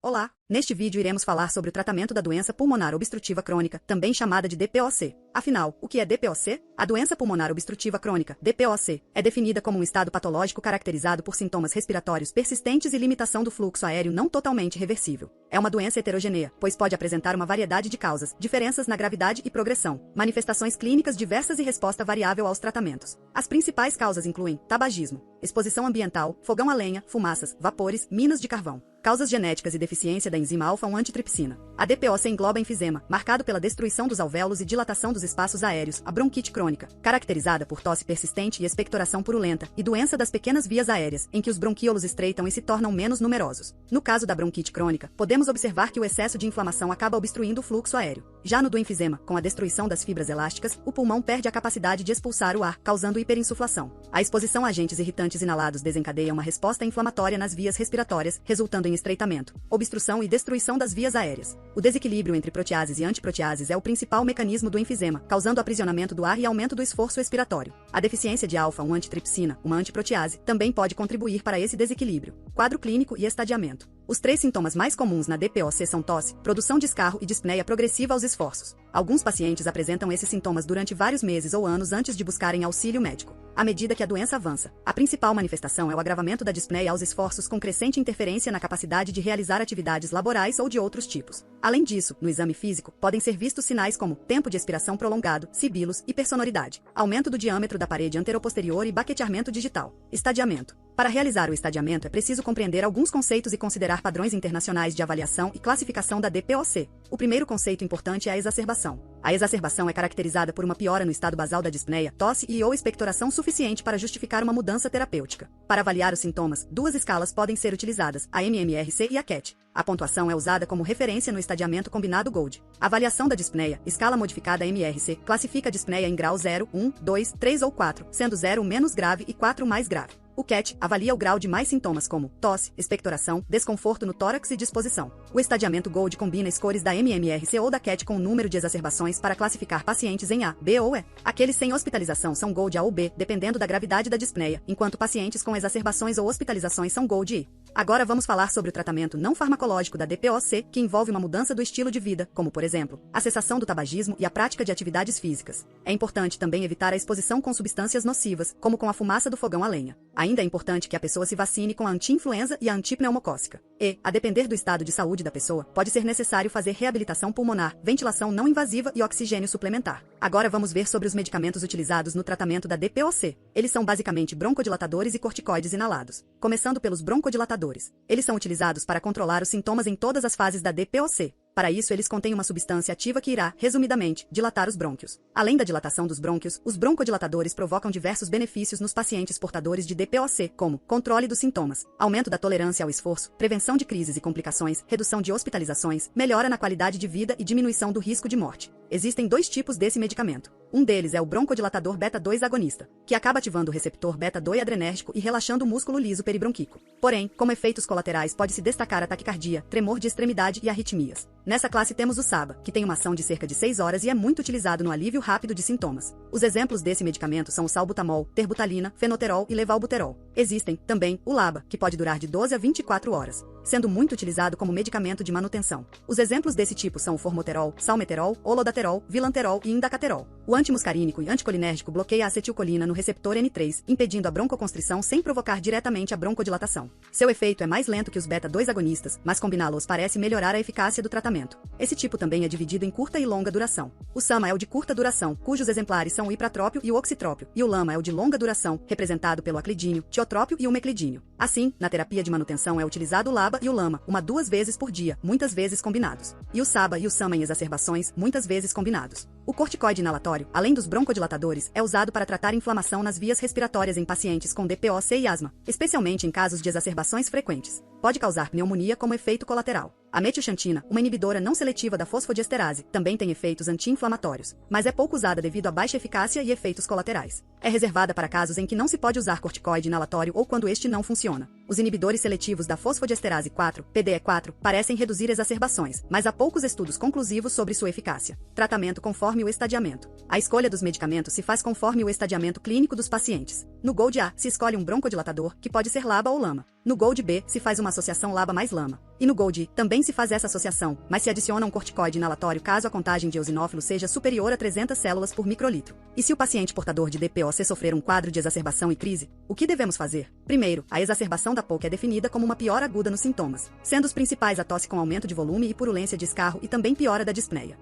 Olá, neste vídeo iremos falar sobre o tratamento da doença pulmonar obstrutiva crônica, também chamada de DPOC. Afinal, o que é DPOC? A doença pulmonar obstrutiva crônica, DPOC, é definida como um estado patológico caracterizado por sintomas respiratórios persistentes e limitação do fluxo aéreo não totalmente reversível. É uma doença heterogênea, pois pode apresentar uma variedade de causas, diferenças na gravidade e progressão, manifestações clínicas diversas e resposta variável aos tratamentos. As principais causas incluem tabagismo, exposição ambiental, fogão a lenha, fumaças, vapores, minas de carvão. Causas genéticas e deficiência da enzima alfa-1-antitripsina. A DPOC engloba enfisema, marcado pela destruição dos alvéolos e dilatação dos espaços aéreos, a bronquite crônica, caracterizada por tosse persistente e expectoração purulenta, e doença das pequenas vias aéreas, em que os bronquíolos estreitam e se tornam menos numerosos. No caso da bronquite crônica, podemos observar que o excesso de inflamação acaba obstruindo o fluxo aéreo. Já no do enfisema, com a destruição das fibras elásticas, o pulmão perde a capacidade de expulsar o ar, causando hiperinsuflação. A exposição a agentes irritantes inalados desencadeia uma resposta inflamatória nas vias respiratórias, resultando em estreitamento, obstrução e destruição das vias aéreas. O desequilíbrio entre proteases e antiproteases é o principal mecanismo do enfisema, causando aprisionamento do ar e aumento do esforço expiratório. A deficiência de alfa-1-antitripsina, uma antiprotease, também pode contribuir para esse desequilíbrio. Quadro clínico e estadiamento. Os 3 sintomas mais comuns na DPOC são tosse, produção de escarro e dispneia progressiva aos esforços. Alguns pacientes apresentam esses sintomas durante vários meses ou anos antes de buscarem auxílio médico. À medida que a doença avança, a principal manifestação é o agravamento da dispneia aos esforços com crescente interferência na capacidade de realizar atividades laborais ou de outros tipos. Além disso, no exame físico, podem ser vistos sinais como tempo de expiração prolongado, sibilos, hipersonoridade, aumento do diâmetro da parede anteroposterior e baqueteamento digital. Estadiamento. Para realizar o estadiamento é preciso compreender alguns conceitos e considerar padrões internacionais de avaliação e classificação da DPOC. O primeiro conceito importante é a exacerbação. A exacerbação é caracterizada por uma piora no estado basal da dispneia, tosse e/ou expectoração suficiente para justificar uma mudança terapêutica. Para avaliar os sintomas, 2 escalas podem ser utilizadas, a MMRC e a CAT. A pontuação é usada como referência no estadiamento combinado GOLD. A avaliação da dispneia, escala modificada MRC, classifica a dispneia em grau 0, 1, 2, 3 ou 4, sendo 0 o menos grave e 4 o mais grave. O CAT avalia o grau de mais sintomas como tosse, expectoração, desconforto no tórax e disposição. O estadiamento GOLD combina scores da MMRC ou da CAT com o número de exacerbações para classificar pacientes em A, B ou E. Aqueles sem hospitalização são GOLD A ou B, dependendo da gravidade da dispneia, enquanto pacientes com exacerbações ou hospitalizações são GOLD I. Agora vamos falar sobre o tratamento não farmacológico da DPOC, que envolve uma mudança do estilo de vida, como por exemplo, a cessação do tabagismo e a prática de atividades físicas. É importante também evitar a exposição com substâncias nocivas, como com a fumaça do fogão a lenha. Ainda é importante que a pessoa se vacine com a anti-influenza e a antipneumocócica. E, a depender do estado de saúde da pessoa, pode ser necessário fazer reabilitação pulmonar, ventilação não invasiva e oxigênio suplementar. Agora vamos ver sobre os medicamentos utilizados no tratamento da DPOC. Eles são basicamente broncodilatadores e corticoides inalados. Começando pelos broncodilatadores. Eles são utilizados para controlar os sintomas em todas as fases da DPOC. Para isso, eles contêm uma substância ativa que irá, resumidamente, dilatar os brônquios. Além da dilatação dos brônquios, os broncodilatadores provocam diversos benefícios nos pacientes portadores de DPOC, como controle dos sintomas, aumento da tolerância ao esforço, prevenção de crises e complicações, redução de hospitalizações, melhora na qualidade de vida e diminuição do risco de morte. Existem 2 tipos desse medicamento. Um deles é o broncodilatador beta-2 agonista, que acaba ativando o receptor beta-2 adrenérgico e relaxando o músculo liso peribronquíco. Porém, como efeitos colaterais pode-se destacar a taquicardia, tremor de extremidade e arritmias. Nessa classe temos o SABA, que tem uma ação de cerca de 6 horas e é muito utilizado no alívio rápido de sintomas. Os exemplos desse medicamento são o salbutamol, terbutalina, fenoterol e levalbuterol. Existem, também, o LABA, que pode durar de 12 a 24 horas, sendo muito utilizado como medicamento de manutenção. Os exemplos desse tipo são o formoterol, salmeterol, olodaterol, vilanterol e indacaterol. O antimuscarínico e anticolinérgico bloqueia a acetilcolina no receptor N3, impedindo a broncoconstrição sem provocar diretamente a broncodilatação. Seu efeito é mais lento que os beta-2 agonistas, mas combiná-los parece melhorar a eficácia do tratamento. Esse tipo também é dividido em curta e longa duração. O SAMA é o de curta duração, cujos exemplares são o ipratrópio e o oxitrópio, e o LAMA é o de longa duração, representado pelo aclidínio, tiotrópio e o meclidínio. Assim, na terapia de manutenção é utilizado o LABA e o LAMA, 2 vezes por dia, muitas vezes combinados. E o SABA e o SAMA em exacerbações, muitas vezes combinados. O corticoide inalatório, além dos broncodilatadores, é usado para tratar inflamação nas vias respiratórias em pacientes com DPOC e asma, especialmente em casos de exacerbações frequentes. Pode causar pneumonia como efeito colateral. A metilxantina, uma inibidora não seletiva da fosfodiesterase, também tem efeitos anti-inflamatórios, mas é pouco usada devido à baixa eficácia e efeitos colaterais. É reservada para casos em que não se pode usar corticoide inalatório ou quando este não funciona. Os inibidores seletivos da fosfodiesterase 4, PDE4, parecem reduzir exacerbações, mas há poucos estudos conclusivos sobre sua eficácia. Tratamento conforme o estadiamento. A escolha dos medicamentos se faz conforme o estadiamento clínico dos pacientes. No GOLD A, se escolhe um broncodilatador, que pode ser LABA ou LAMA. No GOLD B, se faz uma associação LABA mais LAMA. E no GOLD I, também se faz essa associação, mas se adiciona um corticoide inalatório caso a contagem de eosinófilo seja superior a 300 células por microlitro. E se o paciente portador de DPOC sofrer um quadro de exacerbação e crise, o que devemos fazer? Primeiro, a exacerbação da POC é definida como uma piora aguda nos sintomas, sendo os principais a tosse com aumento de volume e purulência de escarro e também piora da dispneia.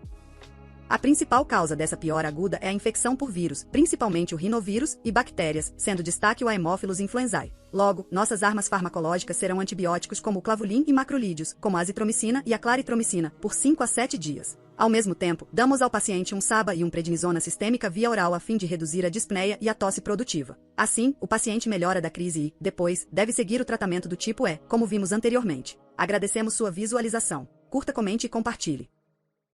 A principal causa dessa piora aguda é a infecção por vírus, principalmente o rinovírus e bactérias, sendo destaque o Haemophilus influenzae. Logo, nossas armas farmacológicas serão antibióticos como o clavulin e macrolídeos, como a azitromicina e a claritromicina, por 5 a 7 dias. Ao mesmo tempo, damos ao paciente um SABA e um prednisona sistêmica via oral a fim de reduzir a dispneia e a tosse produtiva. Assim, o paciente melhora da crise e, depois, deve seguir o tratamento do tipo E, como vimos anteriormente. Agradecemos sua visualização. Curta, comente e compartilhe.